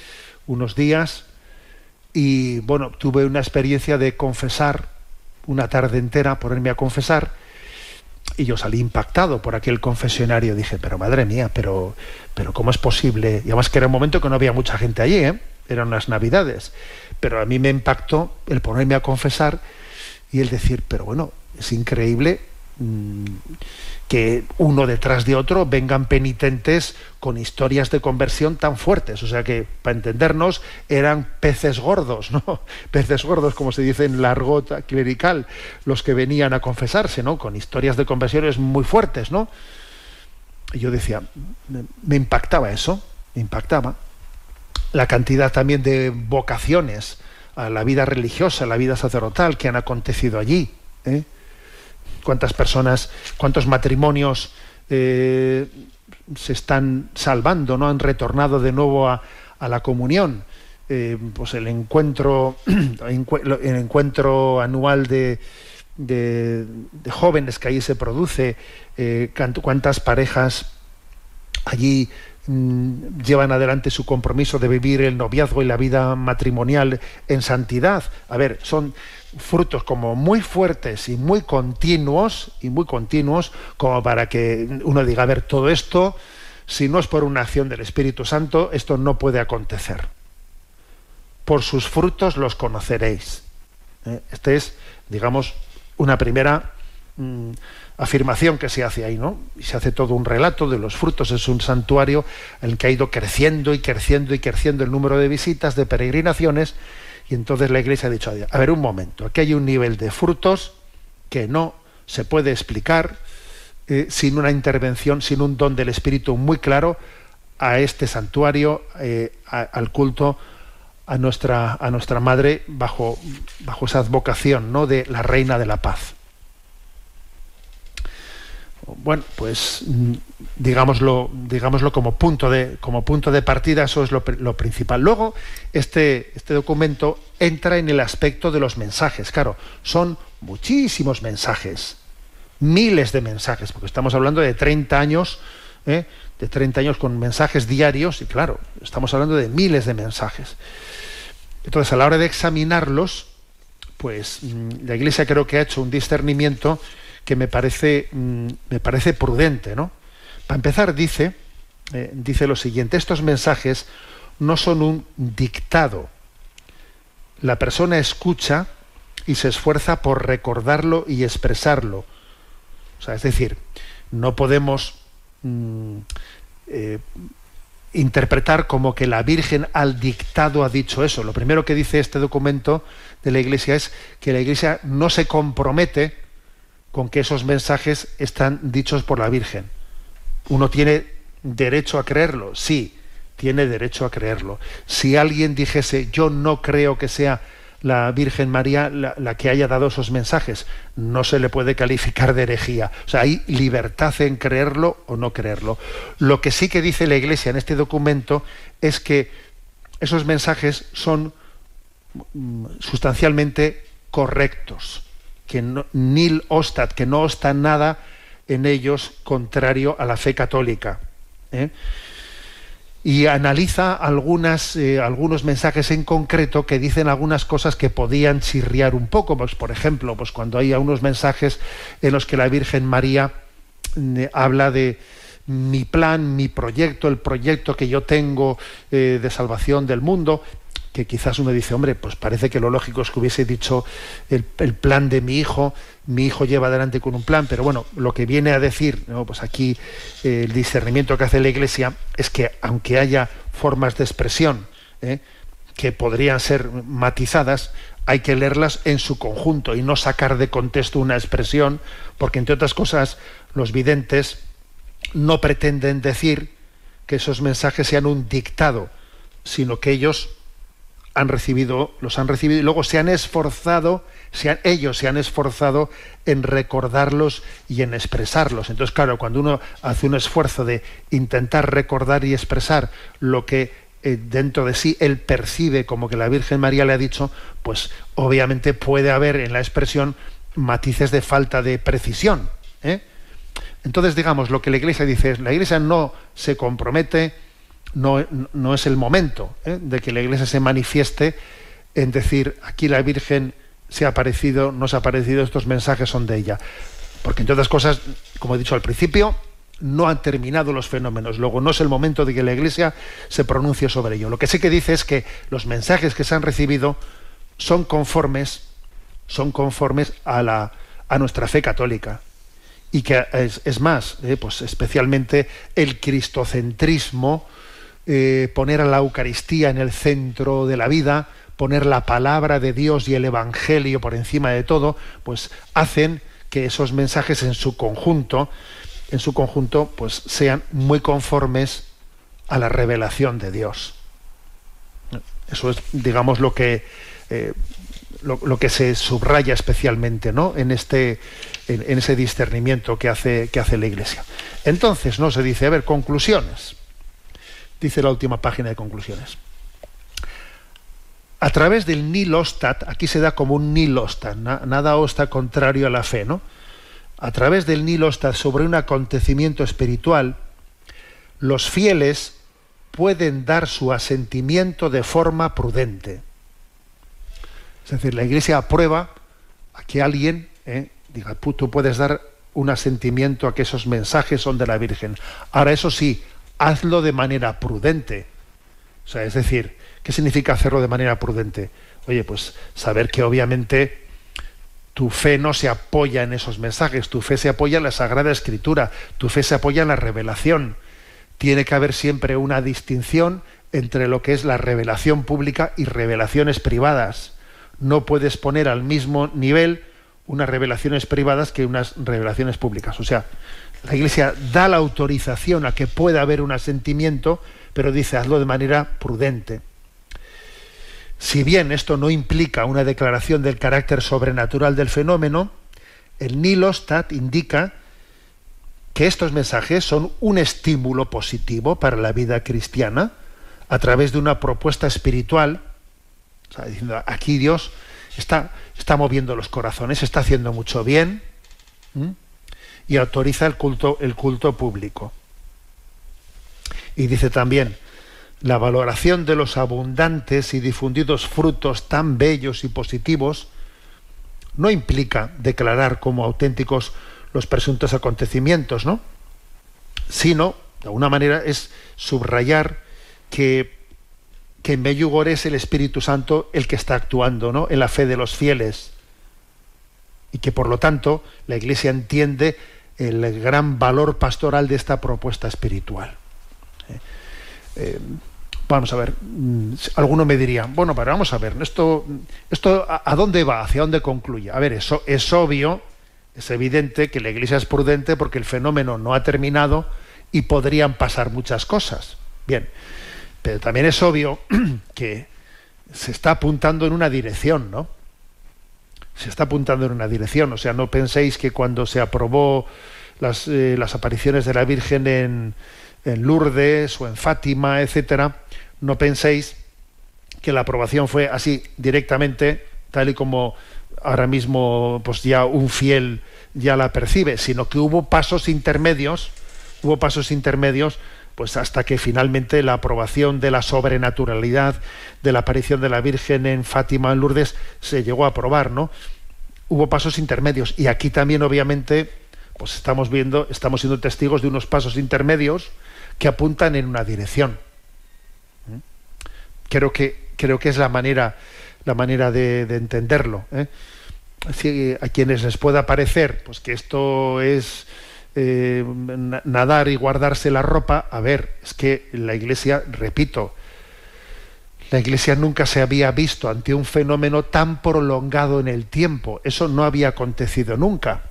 unos días y bueno, tuve una experiencia de confesar, una tarde entera, ponerme a confesar, y yo salí impactado por aquel confesionario. Dije, pero madre mía, pero ¿cómo es posible? Y además que era un momento que no había mucha gente allí, eran unas Navidades, pero a mí me impactó el ponerme a confesar y el decir, pero bueno, es increíble que uno detrás de otro vengan penitentes con historias de conversión tan fuertes. O sea que, para entendernos, eran peces gordos, ¿no? Peces gordos, como se dice en la argot clerical, los que venían a confesarse, ¿no? Con historias de conversiones muy fuertes, ¿no? Y yo decía, me impactaba eso, me impactaba. La cantidad también de vocaciones a la vida religiosa, a la vida sacerdotal que han acontecido allí, cuántas personas, cuántos matrimonios se están salvando, ¿no? Han retornado de nuevo a la comunión. Pues el encuentro anual de jóvenes que allí se produce, cuántas parejas allí llevan adelante su compromiso de vivir el noviazgo y la vida matrimonial en santidad. A ver, son frutos como muy fuertes y muy continuos como para que uno diga, a ver, todo esto, si no es por una acción del Espíritu Santo, esto no puede acontecer. Por sus frutos los conoceréis. Este es, digamos, una primera afirmación que se hace ahí, ¿no? Y se hace todo un relato de los frutos. Es un santuario en el que ha ido creciendo y creciendo y creciendo el número de visitas, de peregrinaciones, y entonces la Iglesia ha dicho, a ver, un momento, aquí hay un nivel de frutos que no se puede explicar sin una intervención, sin un don del Espíritu muy claro a este santuario, al culto a nuestra Madre bajo esa advocación, ¿no?, de la Reina de la Paz. Bueno, pues digámoslo como punto de partida, eso es lo principal. Luego, este documento entra en el aspecto de los mensajes. Claro, son muchísimos mensajes, miles de mensajes, porque estamos hablando de 30 años, de 30 años con mensajes diarios, y claro, estamos hablando de miles de mensajes. Entonces, a la hora de examinarlos, pues la Iglesia creo que ha hecho un discernimiento que me parece prudente, ¿no? Para empezar, dice lo siguiente: estos mensajes no son un dictado. La persona escucha y se esfuerza por recordarlo y expresarlo. O sea, es decir, no podemos interpretar como que la Virgen al dictado ha dicho eso. Lo primero que dice este documento de la Iglesia es que la Iglesia no se compromete con que esos mensajes están dichos por la Virgen. Uno tiene derecho a creerlo, sí, tiene derecho a creerlo. Si alguien dijese, yo no creo que sea la Virgen María la que haya dado esos mensajes, no se le puede calificar de herejía. O sea, hay libertad en creerlo o no creerlo. Lo que sí que dice la Iglesia en este documento es que esos mensajes son sustancialmente correctos, que nil ostat, que no obsta nada en ellos contrario a la fe católica, ¿eh? Y analiza algunos mensajes en concreto que dicen algunas cosas que podían chirriar un poco. Pues, por ejemplo, pues cuando hay algunos mensajes en los que la Virgen María habla de mi plan, mi proyecto, el proyecto que yo tengo de salvación del mundo, que quizás uno dice, hombre, pues parece que lo lógico es que hubiese dicho el plan de mi hijo lleva adelante con un plan, pero bueno, lo que viene a decir, ¿no? Pues aquí el discernimiento que hace la Iglesia es que aunque haya formas de expresión que podrían ser matizadas, hay que leerlas en su conjunto y no sacar de contexto una expresión, porque entre otras cosas los videntes no pretenden decir que esos mensajes sean un dictado, sino que ellos los han recibido y luego ellos se han esforzado en recordarlos y en expresarlos. Entonces, claro, cuando uno hace un esfuerzo de intentar recordar y expresar lo que dentro de sí él percibe como que la Virgen María le ha dicho, pues obviamente puede haber en la expresión matices de falta de precisión, ¿eh? Entonces, digamos, lo que la Iglesia dice es, la Iglesia no se compromete, no es el momento de que la Iglesia se manifieste en decir, aquí la Virgen se ha aparecido, no se ha aparecido, estos mensajes son de ella. Porque entre otras cosas, como he dicho al principio, no han terminado los fenómenos. Luego no es el momento de que la Iglesia se pronuncie sobre ello. Lo que sí que dice es que los mensajes que se han recibido son conformes a nuestra fe católica. Y que es más, pues especialmente el cristocentrismo, poner a la Eucaristía en el centro de la vida, poner la palabra de Dios y el Evangelio por encima de todo, pues hacen que esos mensajes en su conjunto, pues sean muy conformes a la revelación de Dios. Eso es, digamos, lo que se subraya especialmente, ¿no? en ese discernimiento que hace la Iglesia. Entonces, ¿no? Se dice, a ver, conclusiones. Dice la última página de conclusiones. A través del nil ostat, aquí se da como un nil ostat, nada osta contrario a la fe, ¿no? A través del nil ostat sobre un acontecimiento espiritual, los fieles pueden dar su asentimiento de forma prudente. Es decir, la Iglesia aprueba a que alguien diga, tú puedes dar un asentimiento a que esos mensajes son de la Virgen. Ahora, eso sí, hazlo de manera prudente. O sea, es decir, ¿qué significa hacerlo de manera prudente? Oye, pues saber que obviamente tu fe no se apoya en esos mensajes, tu fe se apoya en la Sagrada Escritura, tu fe se apoya en la revelación. Tiene que haber siempre una distinción entre lo que es la revelación pública y revelaciones privadas. No puedes poner al mismo nivel unas revelaciones privadas que unas revelaciones públicas. O sea, la Iglesia da la autorización a que pueda haber un asentimiento, pero dice, hazlo de manera prudente. Si bien esto no implica una declaración del carácter sobrenatural del fenómeno, el nil ostat indica que estos mensajes son un estímulo positivo para la vida cristiana a través de una propuesta espiritual. O sea, diciendo, aquí Dios está moviendo los corazones, está haciendo mucho bien, y autoriza el culto público. Y dice también, la valoración de los abundantes y difundidos frutos tan bellos y positivos no implica declarar como auténticos los presuntos acontecimientos, ¿no? Sino, de alguna manera, es subrayar que en Medjugorje es el Espíritu Santo el que está actuando, ¿no?, en la fe de los fieles. y que por lo tanto la Iglesia entiende el gran valor pastoral de esta propuesta espiritual. Vamos a ver, alguno me diría, bueno, pero vamos a ver, esto ¿a dónde va? ¿Hacia dónde concluye? A ver, eso es obvio, es evidente que la Iglesia es prudente porque el fenómeno no ha terminado y podrían pasar muchas cosas. Bien, pero también es obvio que se está apuntando en una dirección, ¿no? Se está apuntando en una dirección, o sea, no penséis que cuando se aprobó las apariciones de la Virgen en Lourdes o en Fátima, etcétera, no penséis que la aprobación fue así directamente, tal y como ahora mismo pues ya un fiel ya la percibe, sino que hubo pasos intermedios, pues hasta que finalmente la aprobación de la sobrenaturalidad de la aparición de la Virgen en Fátima, en Lourdes, se llegó a aprobar, ¿no? Hubo pasos intermedios, y aquí también obviamente pues estamos siendo testigos de unos pasos intermedios que apuntan en una dirección. Creo que es la manera de entenderlo, ¿eh? Así, a quienes les pueda parecer pues que esto es nadar y guardarse la ropa, a ver, es que la Iglesia, repito, la Iglesia nunca se había visto ante un fenómeno tan prolongado en el tiempo. Eso no había acontecido nunca.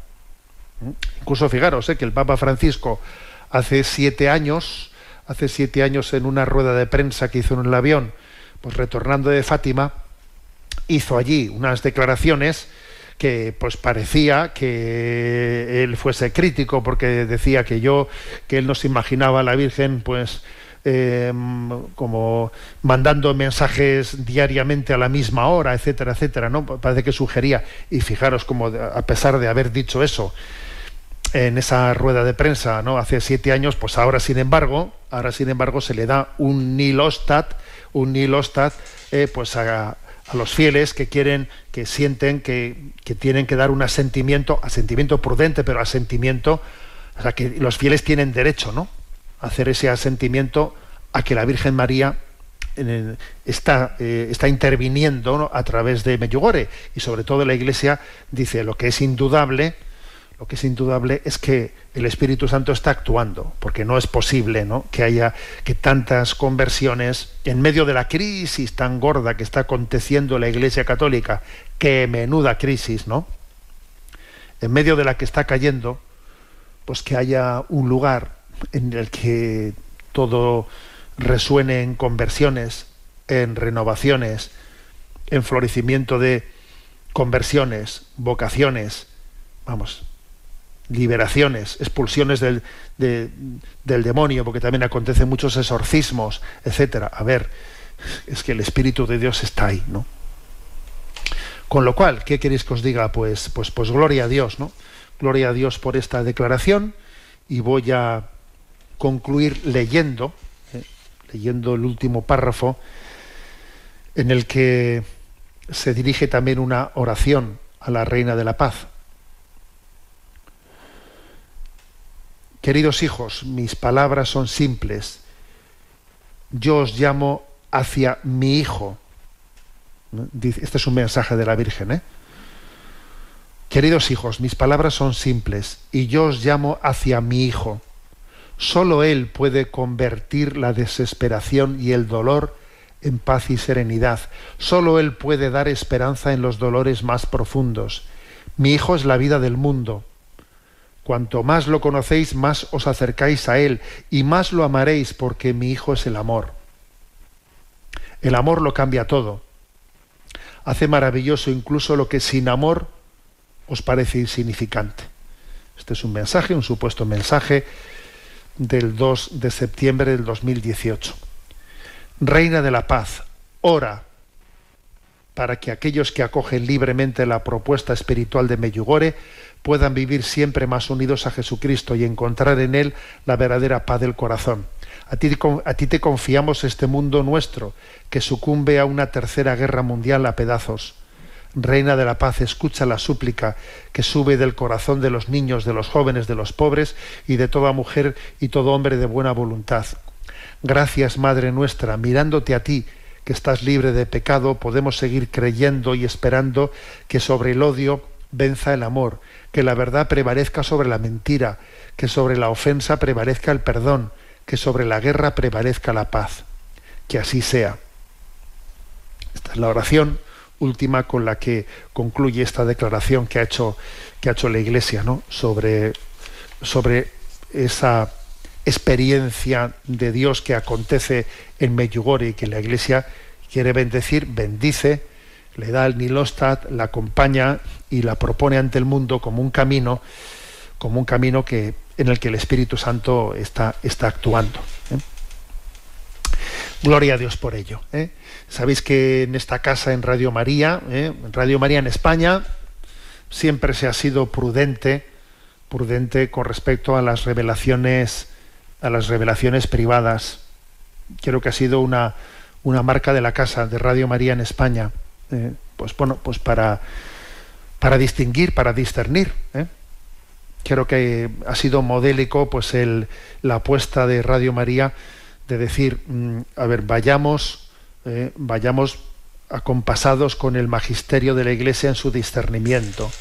Incluso fijaros que el Papa Francisco hace 7 años en una rueda de prensa que hizo en el avión, pues retornando de Fátima, hizo allí unas declaraciones que pues parecía que él fuese crítico, porque decía que él no se imaginaba a la Virgen pues como mandando mensajes diariamente a la misma hora, etcétera, etcétera, ¿no? Parece que sugería, y fijaros como a pesar de haber dicho eso en esa rueda de prensa, ¿no? Hace 7 años, pues ahora sin embargo se le da un nilostat, pues a los fieles que sienten que tienen que dar un asentimiento prudente, pero asentimiento, o sea, que los fieles tienen derecho, ¿no?, a hacer ese asentimiento a que la Virgen María está interviniendo, ¿no?, a través de Medjugorje, y sobre todo la Iglesia dice lo que es indudable es que el Espíritu Santo está actuando, porque no es posible, ¿no?, que haya tantas conversiones en medio de la crisis tan gorda que está aconteciendo en la Iglesia Católica. ¡Qué menuda crisis!, ¿no? En medio de la que está cayendo, pues que haya un lugar en el que todo resuene en conversiones, en renovaciones, en florecimiento de conversiones, vocaciones, liberaciones, expulsiones del demonio, porque también acontecen muchos exorcismos, etcétera. A ver, es que el Espíritu de Dios está ahí, ¿no? Con lo cual, ¿qué queréis que os diga? Pues gloria a Dios, ¿no? Gloria a Dios por esta declaración, y voy a concluir leyendo el último párrafo, en el que se dirige también una oración a la Reina de la Paz. Queridos hijos, mis palabras son simples. Yo os llamo hacia mi Hijo. Este es un mensaje de la Virgen, ¿eh? Queridos hijos, mis palabras son simples, y yo os llamo hacia mi Hijo. Solo Él puede convertir la desesperación y el dolor en paz y serenidad. Solo Él puede dar esperanza en los dolores más profundos. Mi Hijo es la vida del mundo. Cuanto más lo conocéis, más os acercáis a Él, y más lo amaréis, porque mi Hijo es el amor. El amor lo cambia todo. Hace maravilloso incluso lo que sin amor os parece insignificante. Este es un mensaje, un supuesto mensaje del 2 de septiembre del 2018. Reina de la Paz, ora para que aquellos que acogen libremente la propuesta espiritual de Medjugorje puedan vivir siempre más unidos a Jesucristo y encontrar en Él la verdadera paz del corazón. A ti te confiamos este mundo nuestro, que sucumbe a una tercera guerra mundial a pedazos. Reina de la Paz, escucha la súplica que sube del corazón de los niños, de los jóvenes, de los pobres y de toda mujer y todo hombre de buena voluntad. Gracias, Madre nuestra, mirándote a ti, que estás libre de pecado, podemos seguir creyendo y esperando que sobre el odio venza el amor, que la verdad prevalezca sobre la mentira, que sobre la ofensa prevalezca el perdón, que sobre la guerra prevalezca la paz. Que así sea. Esta es la oración última con la que concluye esta declaración que ha hecho la Iglesia, ¿no? sobre esa experiencia de Dios que acontece en Medjugorje y que la Iglesia quiere bendecir, bendice, le da el Nilostat, la acompaña y la propone ante el mundo como un camino en el que el Espíritu Santo está actuando. Gloria a Dios por ello. Sabéis que en esta casa, en Radio María en España, siempre se ha sido prudente con respecto a las revelaciones privadas. Creo que ha sido una marca de la casa de Radio María en España, pues para distinguir, para discernir. Creo que ha sido modélico pues la apuesta de Radio María de decir, vayamos acompasados con el magisterio de la Iglesia en su discernimiento.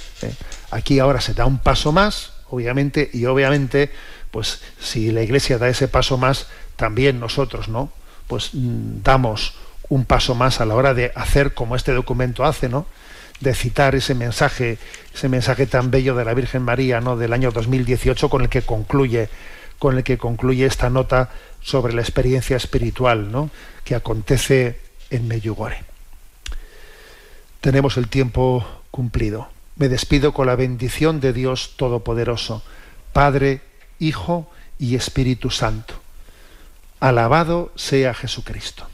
Aquí ahora se da un paso más, obviamente, pues si la Iglesia da ese paso más, también nosotros, ¿no? Pues damos un paso más a la hora de hacer como este documento hace, ¿no? De citar ese mensaje tan bello de la Virgen María, ¿no? Del año 2018 con el que concluye esta nota sobre la experiencia espiritual, ¿no? Que acontece en Medjugorje. Tenemos el tiempo cumplido. Me despido con la bendición de Dios Todopoderoso, Padre, Hijo y Espíritu Santo. Alabado sea Jesucristo.